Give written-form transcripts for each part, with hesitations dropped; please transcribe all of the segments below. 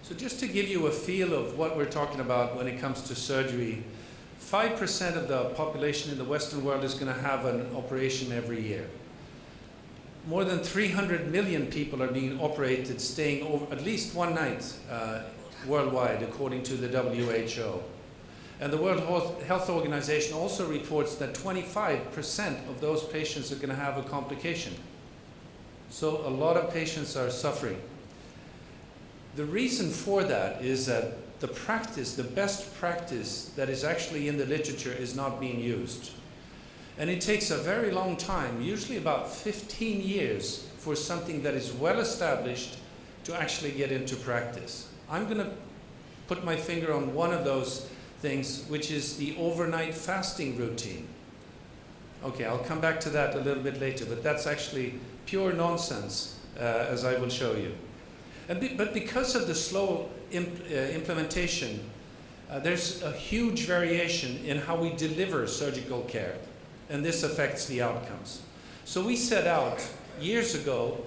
So just to give you a feel of what we're talking about when it comes to surgery, 5% of the population in the Western world is going to have an operation every year. More than 300 million people are being operated, staying over at least one night worldwide, according to the WHO. And the World Health Organization also reports that 25% of those patients are going to have a complication. So a lot of patients are suffering. The reason for that is that the practice, the best practice that is actually in the literature is not being used. And it takes a very long time, usually about 15 years, for something that is well established to actually get into practice. I'm going to put my finger on one of those things, which is the overnight fasting routine. Okay, I'll come back to that a little bit later, but that's actually pure nonsense, as I will show you. But because of the slow implementation, there's a huge variation in how we deliver surgical care, and this affects the outcomes. So we set out years ago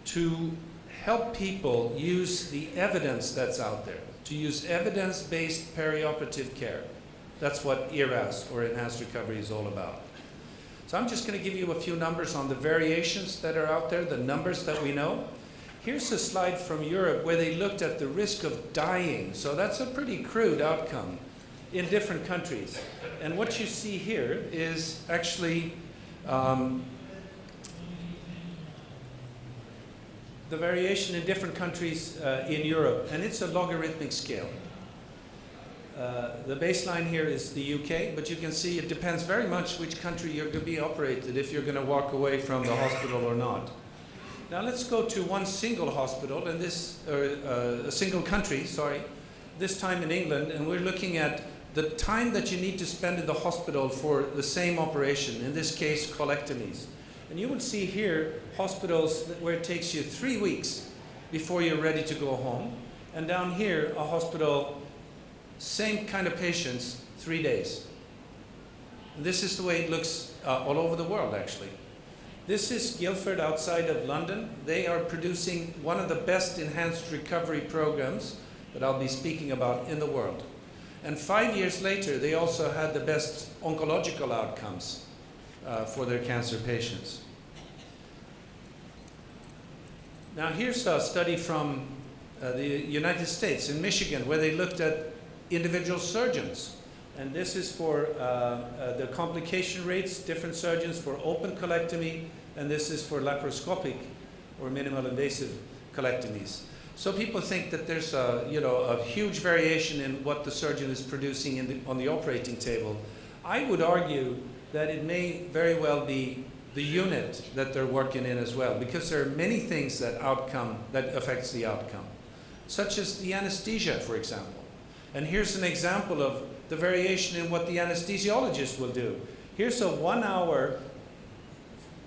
to help people use the evidence that's out there, to use evidence-based perioperative care. That's what ERAS, or Enhanced Recovery, is all about. So I'm just going to give you a few numbers on the variations that are out there, the numbers that we know. Here's a slide from Europe where they looked at the risk of dying. So that's a pretty crude outcome in different countries. And what you see here is actually the variation in different countries in Europe. And it's a logarithmic scale. The baseline here is the UK, but you can see it depends very much which country you're going to be operated if you're going to walk away from the hospital or not. Now let's go to one single hospital, and a single country, sorry, this time in England, and we're looking at the time that you need to spend in the hospital for the same operation, in this case, colectomies. And you will see here hospitals where it takes you 3 weeks before you're ready to go home, and down here, a hospital, same kind of patients, 3 days. And this is the way it looks all over the world, actually. This is Guildford outside of London. They are producing one of the best enhanced recovery programs that I'll be speaking about in the world. And 5 years later, they also had the best oncological outcomes for their cancer patients. Now here's a study from the United States, in Michigan, where they looked at individual surgeons. And this is for the complication rates, different surgeons for open colectomy, and this is for laparoscopic or minimal invasive colectomies. So people think that there's a huge variation in what the surgeon is producing on the operating table. I would argue that it may very well be the unit that they're working in as well, because there are many things that affects the outcome, such as the anesthesia, for example. And here's an example of the variation in what the anesthesiologist will do. Here's a 1 hour,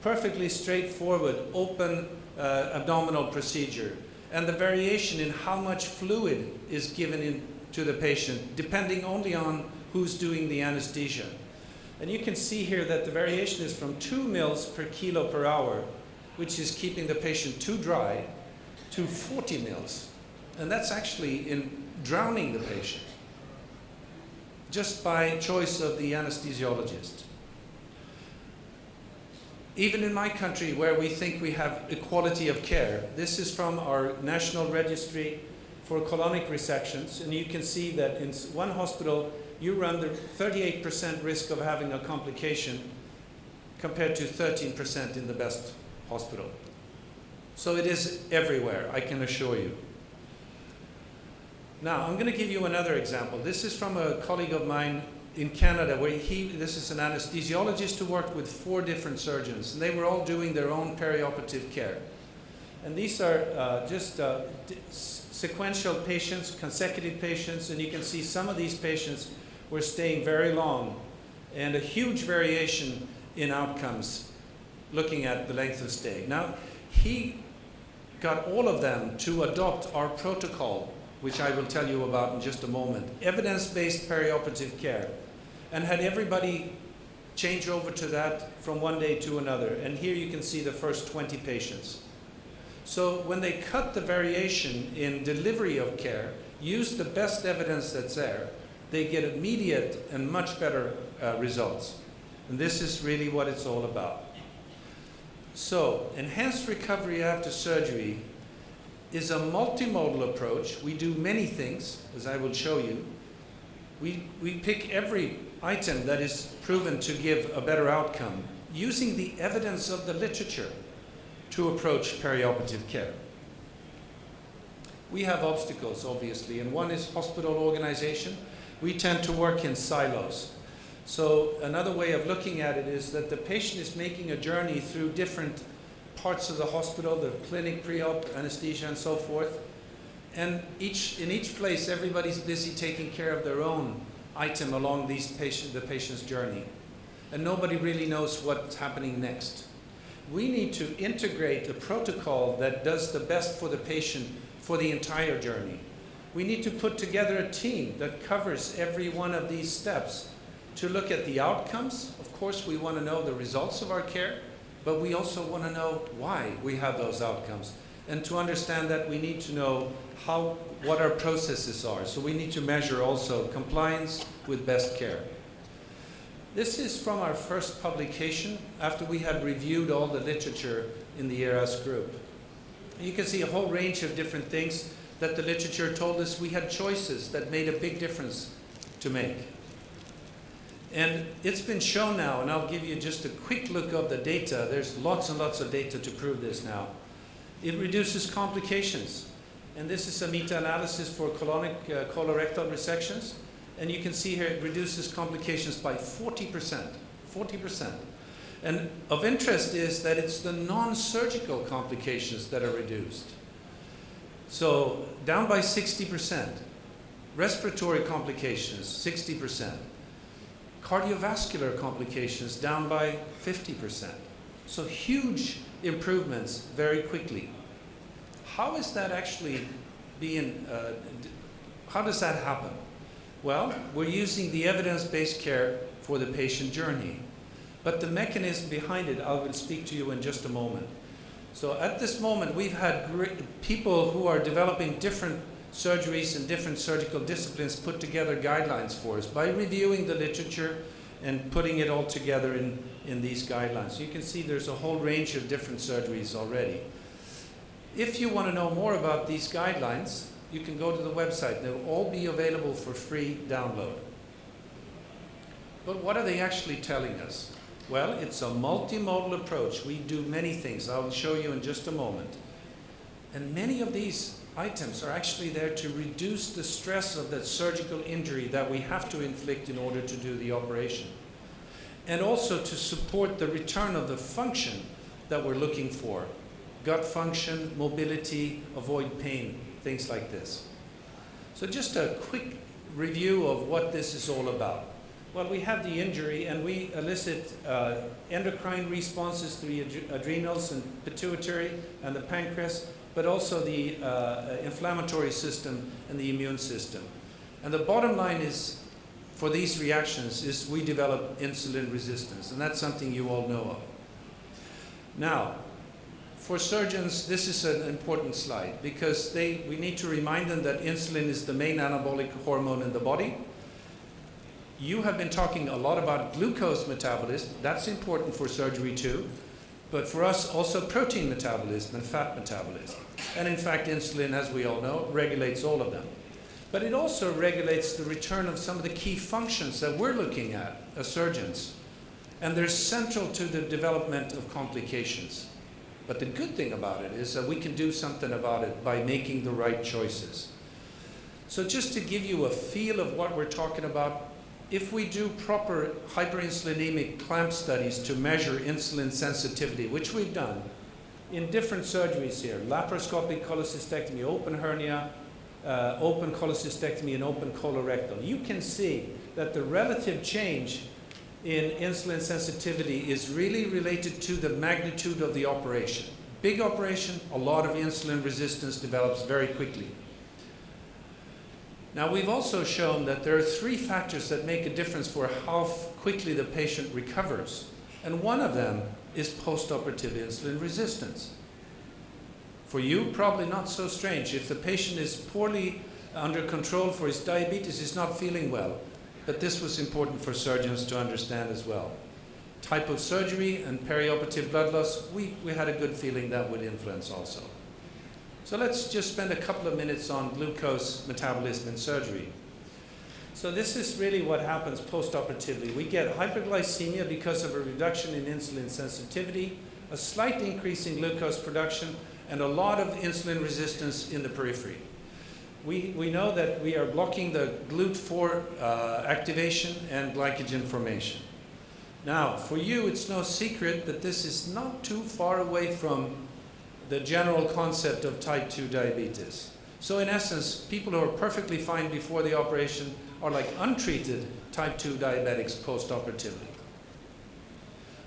perfectly straightforward, open abdominal procedure. And the variation in how much fluid is given to the patient, depending only on who's doing the anesthesia. And you can see here that the variation is from 2 mils per kilo per hour, which is keeping the patient too dry, to 40 mils. And that's actually in drowning the patient, just by choice of the anesthesiologist. Even in my country, where we think we have equality of care, this is from our National Registry for Colonic Resections, and you can see that in one hospital, you run the 38% risk of having a complication compared to 13% in the best hospital. So it is everywhere, I can assure you. Now, I'm going to give you another example. This is from a colleague of mine in Canada, where this is an anesthesiologist who worked with 4 different surgeons, and they were all doing their own perioperative care. And these are just sequential patients, consecutive patients, and you can see some of these patients were staying very long, and a huge variation in outcomes looking at the length of stay. Now, he got all of them to adopt our protocol, which I will tell you about in just a moment, evidence-based perioperative care, and had everybody change over to that from one day to another. And here you can see the first 20 patients. So when they cut the variation in delivery of care, use the best evidence that's there, they get immediate and much better results. And this is really what it's all about. So enhanced recovery after surgery is a multimodal approach. We do many things, as I will show you. We pick every item that is proven to give a better outcome using the evidence of the literature to approach perioperative care. We have obstacles, obviously, and one is hospital organization. We tend to work in silos. So another way of looking at it is that the patient is making a journey through different parts of the hospital, the clinic, pre-op, anesthesia, and so forth. And in each place, everybody's busy taking care of their own item along the patient's journey. And nobody really knows what's happening next. We need to integrate a protocol that does the best for the patient for the entire journey. We need to put together a team that covers every one of these steps to look at the outcomes. Of course, we want to know the results of our care, but we also want to know why we have those outcomes. And to understand that, we need to know what our processes are. So we need to measure also compliance with best care. This is from our first publication after we had reviewed all the literature in the ERAS group. You can see a whole range of different things that the literature told us we had choices that made a big difference to make. And it's been shown now, and I'll give you just a quick look of the data. There's lots and lots of data to prove this now. It reduces complications. And this is a meta-analysis for colonic colorectal resections. And you can see here it reduces complications by 40%. 40%. And of interest is that it's the non-surgical complications that are reduced. So down by 60%. Respiratory complications, 60%. Cardiovascular complications down by 50%. So huge improvements very quickly. How is that actually being, how does that happen? Well, we're using the evidence-based care for the patient journey. But the mechanism behind it, I will speak to you in just a moment. So at this moment, we've had people who are developing different surgeries and different surgical disciplines put together guidelines for us by reviewing the literature and putting it all together in these guidelines. So you can see there's a whole range of different surgeries already. If you want to know more about these guidelines, you can go to the website. They'll all be available for free download. But what are they actually telling us? Well, it's a multimodal approach. We do many things. I'll show you in just a moment. And many of these items are actually there to reduce the stress of that surgical injury that we have to inflict in order to do the operation. And also to support the return of the function that we're looking for. Gut function, mobility, avoid pain, things like this. So just a quick review of what this is all about. Well, we have the injury and we elicit endocrine responses to the adrenals and pituitary and the pancreas, but also the inflammatory system and the immune system. And the bottom line is, for these reactions, is we develop insulin resistance, and that's something you all know of. Now, for surgeons, this is an important slide because we need to remind them that insulin is the main anabolic hormone in the body. You have been talking a lot about glucose metabolism. That's important for surgery too. But for us, also protein metabolism and fat metabolism. And in fact, insulin, as we all know, regulates all of them. But it also regulates the return of some of the key functions that we're looking at as surgeons. And they're central to the development of complications. But the good thing about it is that we can do something about it by making the right choices. So just to give you a feel of what we're talking about, if we do proper hyperinsulinemic clamp studies to measure insulin sensitivity, which we've done in different surgeries here, laparoscopic cholecystectomy, open hernia, open cholecystectomy, and open colorectal, you can see that the relative change in insulin sensitivity is really related to the magnitude of the operation. Big operation, a lot of insulin resistance develops very quickly. Now, we've also shown that there are 3 factors that make a difference for how quickly the patient recovers. And one of them is postoperative insulin resistance. For you, probably not so strange. If the patient is poorly under control for his diabetes, he's not feeling well. But this was important for surgeons to understand as well. Type of surgery and perioperative blood loss, we had a good feeling that would influence also. So let's just spend a couple of minutes on glucose metabolism in surgery. So this is really what happens post-operatively. We get hyperglycemia because of a reduction in insulin sensitivity, a slight increase in glucose production, and a lot of insulin resistance in the periphery. We know that we are blocking the GLUT4 activation and glycogen formation. Now, for you, it's no secret that this is not too far away from the general concept of type 2 diabetes. So in essence, people who are perfectly fine before the operation are like untreated type 2 diabetics post-operatively.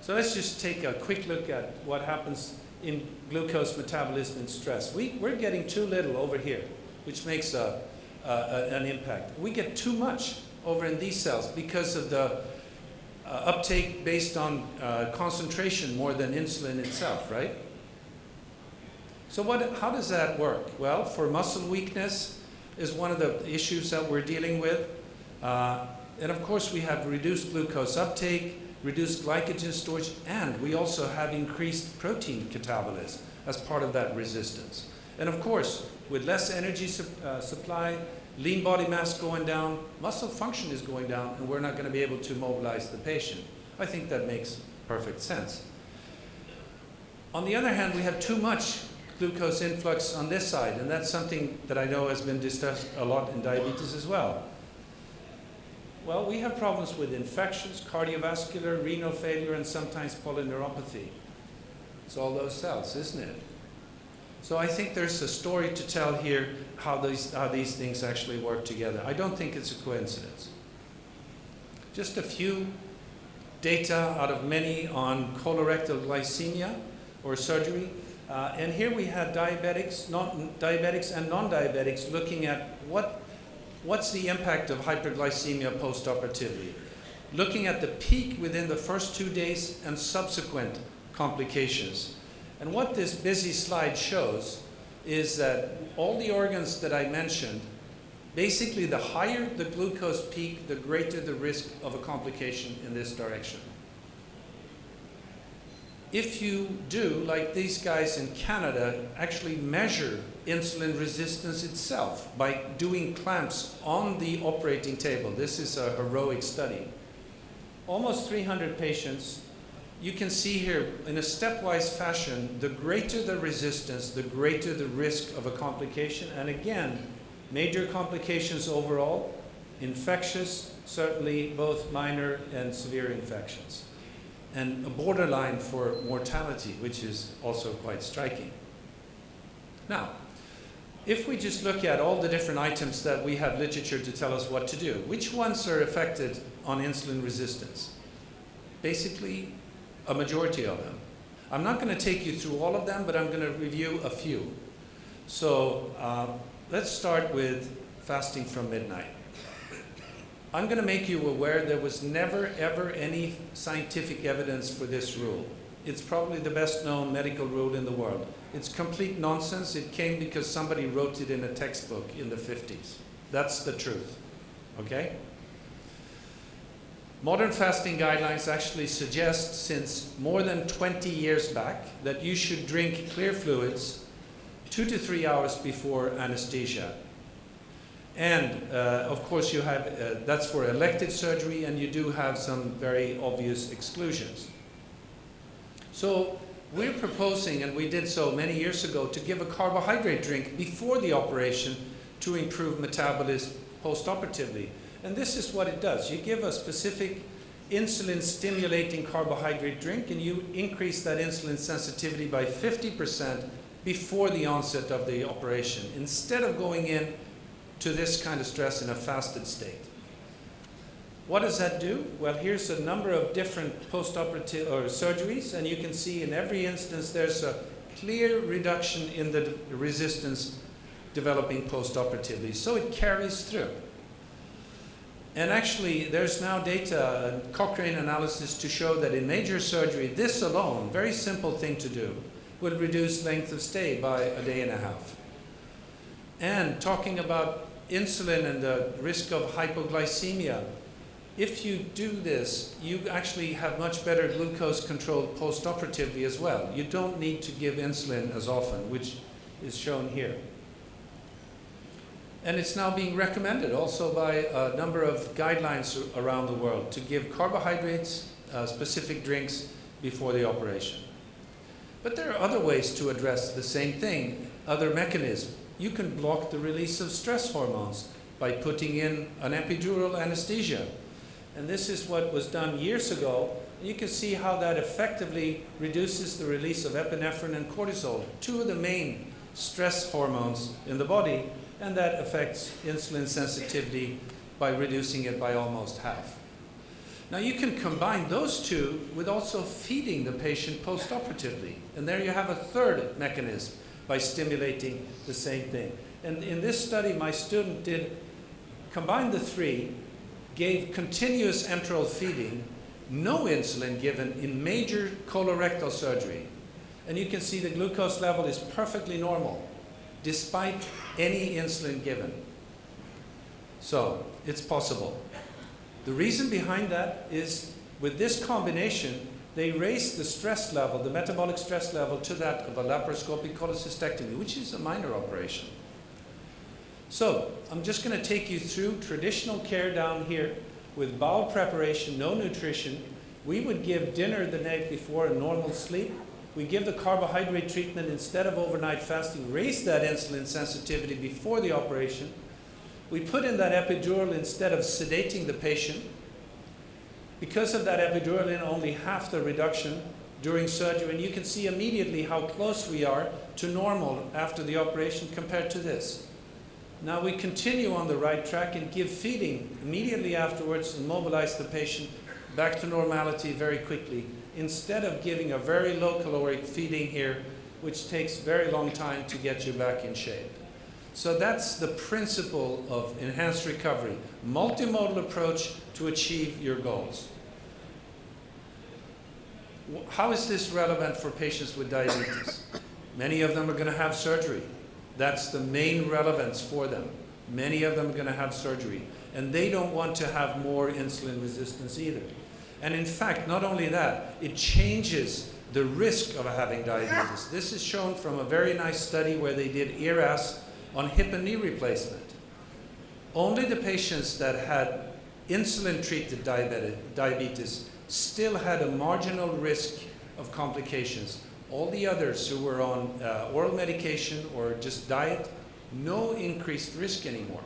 So let's just take a quick look at what happens in glucose metabolism and stress. We're getting too little over here, which makes an impact. We get too much over in these cells because of the uptake based on concentration more than insulin itself, right? So how does that work? Well, for muscle weakness is one of the issues that we're dealing with. And of course, we have reduced glucose uptake, reduced glycogen storage, and we also have increased protein catabolism as part of that resistance. And of course, with less energy supply, lean body mass going down, muscle function is going down, and we're not going to be able to mobilize the patient. I think that makes perfect sense. On the other hand, we have too much glucose influx on this side, and that's something that I know has been discussed a lot in diabetes as well. Well, we have problems with infections, cardiovascular, renal failure, and sometimes polyneuropathy. It's all those cells, isn't it? So I think there's a story to tell here how these things actually work together. I don't think it's a coincidence. Just a few data out of many on colorectal glycemia or surgery. And here we had diabetics and non-diabetics looking at what's the impact of hyperglycemia post-operatively. Looking at the peak within the first 2 days and subsequent complications. And what this busy slide shows is that all the organs that I mentioned, basically the higher the glucose peak, the greater the risk of a complication in this direction. If you do, like these guys in Canada, actually measure insulin resistance itself by doing clamps on the operating table. This is a heroic study. Almost 300 patients. You can see here in a stepwise fashion, the greater the resistance, the greater the risk of a complication. And again, major complications overall, infectious, certainly both minor and severe infections. And a borderline for mortality, which is also quite striking. Now, if we just look at all the different items that we have literature to tell us what to do, which ones are affected on insulin resistance? Basically, a majority of them. I'm not going to take you through all of them, but I'm going to review a few. So let's start with fasting from midnight. I'm going to make you aware there was never, ever any scientific evidence for this rule. It's probably the best known medical rule in the world. It's complete nonsense. It came because somebody wrote it in a textbook in the 50s. That's the truth, okay? Modern fasting guidelines actually suggest since more than 20 years back that you should drink clear fluids 2 to 3 hours before anesthesia. And of course you have, that's for elective surgery, and you do have some very obvious exclusions. So we're proposing, and we did so many years ago, to give a carbohydrate drink before the operation to improve metabolism post-operatively. And this is what it does. You give a specific insulin-stimulating carbohydrate drink, and you increase that insulin sensitivity by 50% before the onset of the operation, instead of going in to this kind of stress in a fasted state. What does that do? Well, here's a number of different post-operative or surgeries, and you can see in every instance there's a clear reduction in the resistance developing post-operatively. So it carries through. And actually, there's now data, Cochrane analysis, to show that in major surgery, this alone, very simple thing to do, will reduce length of stay by a day and a half. And talking about insulin and the risk of hypoglycemia, if you do this, you actually have much better glucose control post-operatively as well. You don't need to give insulin as often, which is shown here. And it's now being recommended also by a number of guidelines around the world to give carbohydrates, specific drinks before the operation. But there are other ways to address the same thing, other mechanisms. You can block the release of stress hormones by putting in an epidural anesthesia. And this is what was done years ago. You can see how that effectively reduces the release of epinephrine and cortisol, two of the main stress hormones in the body, and that affects insulin sensitivity by reducing it by almost half. Now you can combine those two with also feeding the patient post-operatively. And there you have a third mechanism by stimulating the same thing. And in this study, my student did combine the three, gave continuous enteral feeding, no insulin given in major colorectal surgery. And you can see the glucose level is perfectly normal, despite any insulin given. So, it's possible. The reason behind that is, with this combination, they raise the stress level, the metabolic stress level, to that of a laparoscopic cholecystectomy, which is a minor operation. So, I'm just going to take you through traditional care down here with bowel preparation, no nutrition. We would give dinner the night before a normal sleep. We give the carbohydrate treatment instead of overnight fasting, raise that insulin sensitivity before the operation. We put in that epidural instead of sedating the patient. Because of that epidural in, only half the reduction during surgery, and you can see immediately how close we are to normal after the operation compared to this. Now we continue on the right track and give feeding immediately afterwards and mobilize the patient back to normality very quickly, instead of giving a very low caloric feeding here, which takes very long time to get you back in shape. So that's the principle of enhanced recovery, multimodal approach to achieve your goals. How is this relevant for patients with diabetes? Many of them are going to have surgery. That's the main relevance for them. Many of them are going to have surgery. And they don't want to have more insulin resistance either. And in fact, not only that, it changes the risk of having diabetes. This is shown from a very nice study where they did ERAS on hip and knee replacement. Only the patients that had insulin-treated diabetes still had a marginal risk of complications. All the others who were on oral medication or just diet, no increased risk anymore.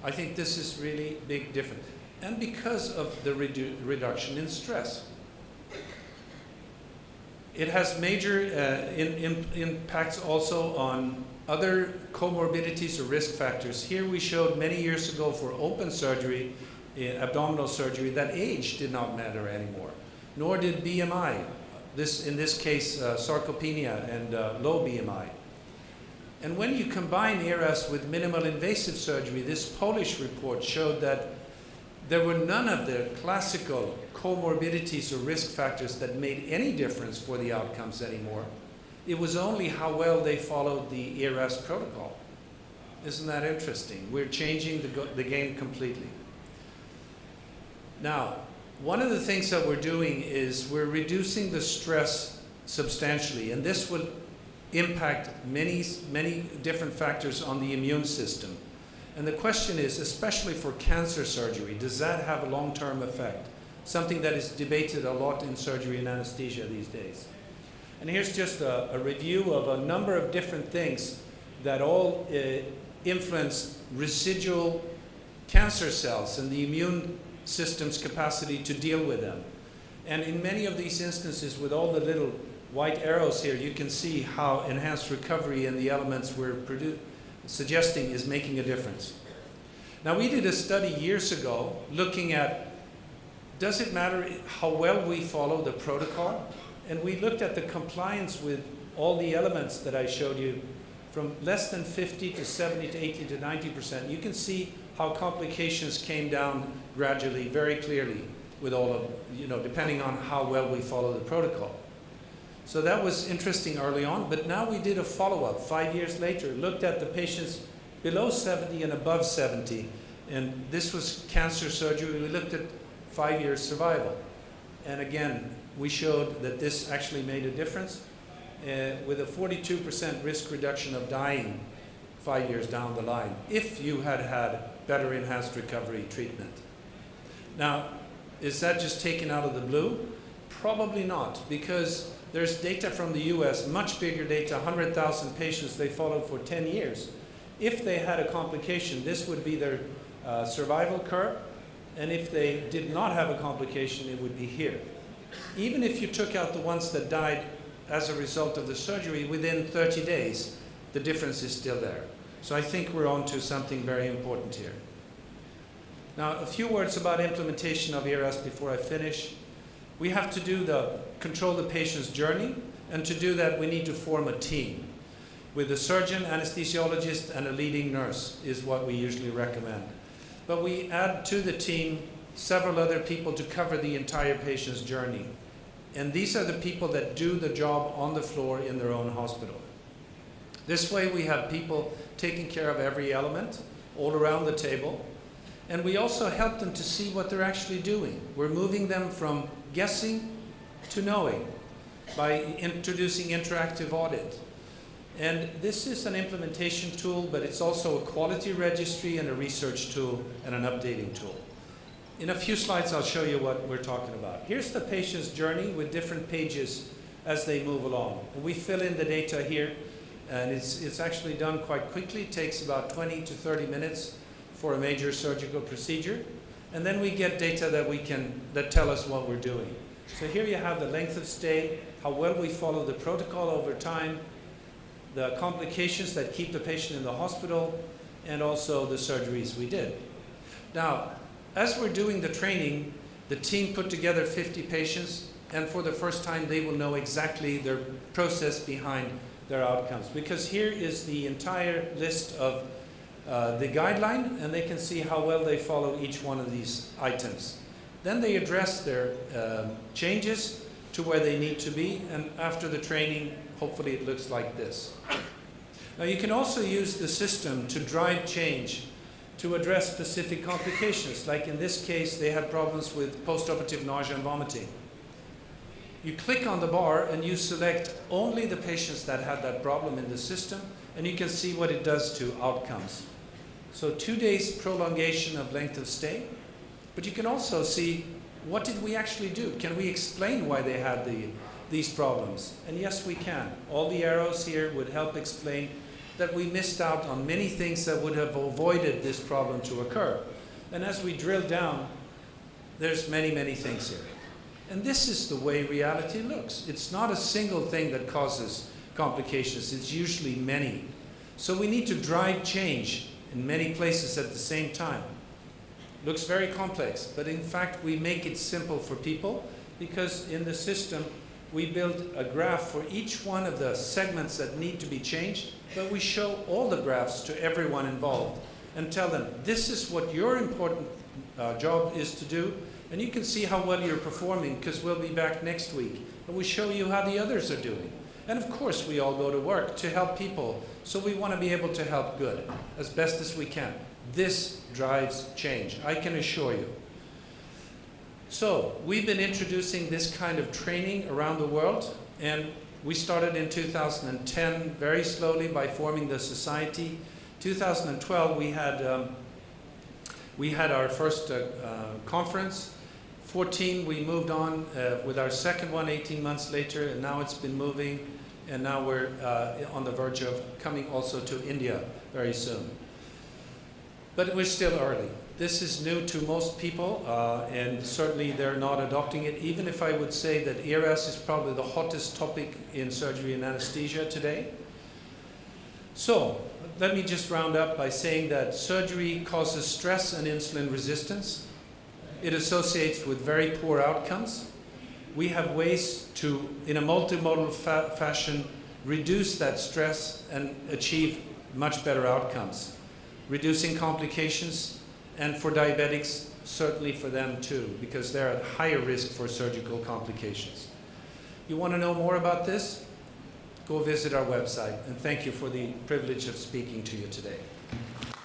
I think this is really big difference. And because of the reduction in stress. It has major impacts also on other comorbidities or risk factors. Here we showed many years ago for open surgery, abdominal surgery, that age did not matter anymore, nor did BMI. In this case, sarcopenia and low BMI. And when you combine ERAS with minimal invasive surgery, this Polish report showed that there were none of the classical comorbidities or risk factors that made any difference for the outcomes anymore. It was only how well they followed the ERAS protocol. Isn't that interesting? We're changing the game completely. Now, one of the things that we're doing is we're reducing the stress substantially, and this will impact many different factors on the immune system. And the question is, especially for cancer surgery, does that have a long-term effect? Something that is debated a lot in surgery and anesthesia these days. And here's just a review of a number of different things that all influence residual cancer cells and the immune system's capacity to deal with them. And in many of these instances, with all the little white arrows here, you can see how enhanced recovery and the elements we're suggesting is making a difference. Now, we did a study years ago looking at, does it matter how well we follow the protocol? And we looked at the compliance with all the elements that I showed you, from less than 50 to 70 to 80 to 90%. You can see how complications came down gradually, very clearly, with all of, depending on how well we follow the protocol. So that was interesting early on, but now we did a follow-up 5 years later, looked at the patients below 70 and above 70, and this was cancer surgery. We looked at 5 years survival. And again, we showed that this actually made a difference with a 42% risk reduction of dying 5 years down the line if you had had better enhanced recovery treatment. Now, is that just taken out of the blue? Probably not, because there's data from the US, much bigger data, 100,000 patients they followed for 10 years. If they had a complication, this would be their survival curve, and if they did not have a complication, it would be here. Even if you took out the ones that died as a result of the surgery, within 30 days, the difference is still there. So I think we're on to something very important here. Now, a few words about implementation of ERAS before I finish. We have to control the patient's journey, and to do that we need to form a team with a surgeon, anesthesiologist, and a leading nurse is what we usually recommend. But we add to the team several other people to cover the entire patient's journey. And these are the people that do the job on the floor in their own hospital. This way we have people taking care of every element all around the table. And we also help them to see what they're actually doing. We're moving them from guessing to knowing by introducing interactive audit. And this is an implementation tool, but it's also a quality registry and a research tool and an updating tool. In a few slides, I'll show you what we're talking about. Here's the patient's journey with different pages as they move along. And we fill in the data here, and it's actually done quite quickly. It takes about 20 to 30 minutes for a major surgical procedure. And then we get data that tell us what we're doing. So here you have the length of stay, how well we follow the protocol over time, the complications that keep the patient in the hospital, and also the surgeries we did. Now, as we're doing the training, the team put together 50 patients, and for the first time they will know exactly their process behind their outcomes, because here is the entire list of the guideline, and they can see how well they follow each one of these items. Then they address their changes to where they need to be, and after the training, hopefully it looks like this. Now you can also use the system to drive change to address specific complications. Like in this case, they had problems with postoperative nausea and vomiting. You click on the bar and you select only the patients that had that problem in the system, and you can see what it does to outcomes. So 2 days prolongation of length of stay, but you can also see what did we actually do? Can we explain why they had these problems? And yes, we can. All the arrows here would help explain that we missed out on many things that would have avoided this problem to occur. And as we drill down, there's many, many things here. And this is the way reality looks. It's not a single thing that causes complications. It's usually many. So we need to drive change in many places at the same time. Looks very complex, but in fact we make it simple for people, because in the system we build a graph for each one of the segments that need to be changed, but we show all the graphs to everyone involved and tell them this is what your important job is to do, and you can see how well you're performing, because we'll be back next week and we show you how the others are doing. And of course we all go to work to help people, so we want to be able to help good as best as we can. This drives change, I can assure you. So we've been introducing this kind of training around the world, and we started in 2010 very slowly by forming the society. 2012 we had our first conference. 14 we moved on with our second one 18 months later, and now it's been moving, and now we're on the verge of coming also to India very soon. But we're still early. This is new to most people, and certainly they're not adopting it, even if I would say that ERAS is probably the hottest topic in surgery and anesthesia today. So let me just round up by saying that surgery causes stress and insulin resistance. It associates with very poor outcomes. We have ways to, in a multimodal fashion, reduce that stress and achieve much better outcomes, reducing complications, and for diabetics, certainly for them too, because they're at higher risk for surgical complications. You want to know more about this? Go visit our website, and thank you for the privilege of speaking to you today.